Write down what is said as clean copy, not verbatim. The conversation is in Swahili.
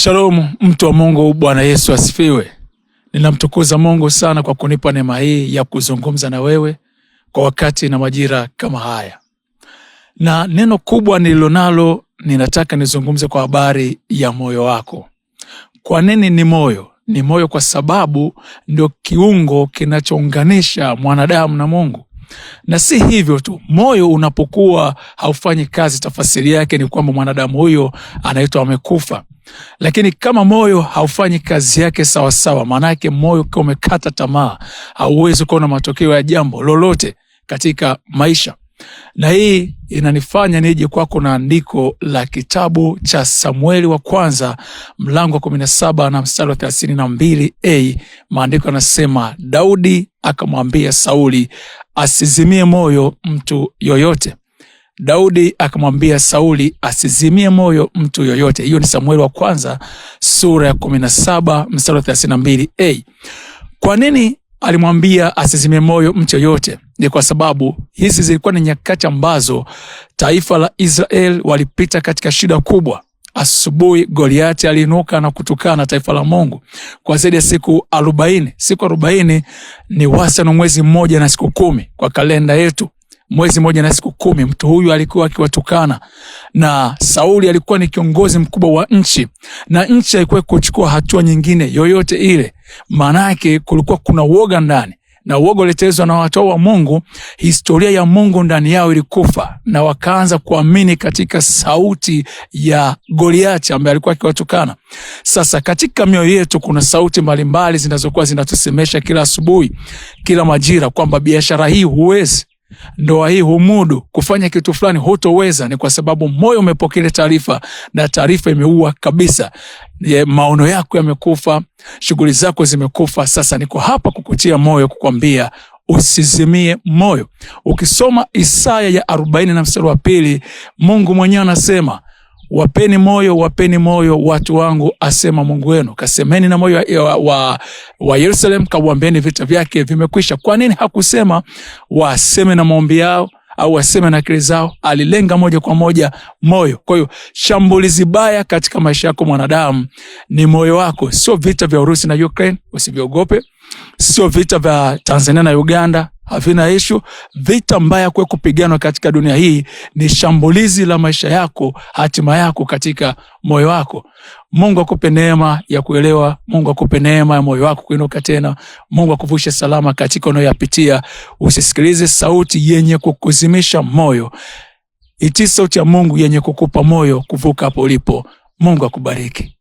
Shalom mtu wa Mungu, Bwana Yesu asifiwe. Ninamtukuza Mungu sana kwa kunipa neema hii ya kuzungumza na wewe kwa wakati na majira kama haya. Na neno kubwa nililonalo, ninataka nizungumze kwa habari ya moyo wako. Kwa nini ni moyo? Ni moyo kwa sababu ndio kiungo kinachounganisha mwanadamu na Mungu. Na si hivyo tu, moyo unapokuwa haufanyi kazi, tafsiri yake ni kwamba mwanadamu huyo anaitwa amekufa. Lakini kama moyo haufanyi kazi yake sawa sawa, maana yake moyo kama umekata tamaa, hauwezi kuona matokeo ya jambo lolote katika maisha. Na hii inanifanya nije kwako na andiko la kitabu cha Samueli wa kwanza mlango wa 17 na mstari wa 32a. Maandiko yanasema, Daudi akamwambia Sauli asizimie moyo mtu yoyote. Daudi akamwambia Sauli asizimie moyo mtu yoyote. Hiyo ni Samueli wa kwanza sura ya 17 mstari wa 32a. Kwa nini alimwambia asizimie moyo mtu yoyote? Ni kwa sababu hizi zilikuwa ni nyakati ambazo taifa la Israel walipita katika shida kubwa. Asubuhi Goliati aliinuka na kutukana taifa la Mungu kwa zaidi ya siku 40. Siku 40 ni wastani mwezi mmoja na siku 10 kwa kalenda yetu. Mwezi mmoja na siku 10 mtu huyu alikuwa akiwatukana, na Sauli alikuwa ni kiongozi mkubwa wa nchi, na nchi haikuwa kuchukua hatua nyingine yoyote ile. Maana yake kulikuwa kuna uoga ndani, na uoga uletezwa na watu wa Mungu. Historia ya Mungu ndani yao ilikufa, na wakaanza kuamini katika sauti ya Goliati ambaye alikuwa akiwatukana. Sasa katika mioyo yetu kuna sauti mbalimbali zinazokuwa zinatusemesha kila asubuhi, kila majira, kwamba biashara hii huwezi, ndoa hii humudu, kufanya kitu fulani hutoweza. Ni kwa sababu moyo umepokea taarifa, na taarifa imeua kabisa. Maono yako yamekufa, shughuli zako zimekufa. Sasa niko hapa kukutia moyo, kukwambia usizimie moyo. Ukisoma Isaya ya 40 na mstari wa 2, Mungu mwenyewe anasema, wapeni moyo watu wangu, asema Mungu wenu. Kasemeni na moyo wa Yerusalemu, kawaambieni vita vyake vimekwisha. Kwa nini hakusema waseme na maombi yao au waseme na akili zao? Alilenga moja kwa moja moyo. Kwa hiyo shambulizi baya katika maisha yako mwanadamu ni moyo wako. Sio vita vya Urusi na Ukraine, usivyogope. Sio vita vya Tanzania na Uganda, havina issue. Vita mbaya kwa kupiganwa katika dunia hii ni shambulizi la maisha yako, hatima yako katika moyo wako. Mungu akupe neema ya kuelewa. Mungu akupe neema ya moyo wako kuinuka tena. Mungu akuvushe salama katika unayoyapitia. Usisikilize sauti yenye kukuzimisha moyo. Itii sauti ya Mungu yenye kukupa moyo kuvuka hapo ulipo. Mungu akubariki.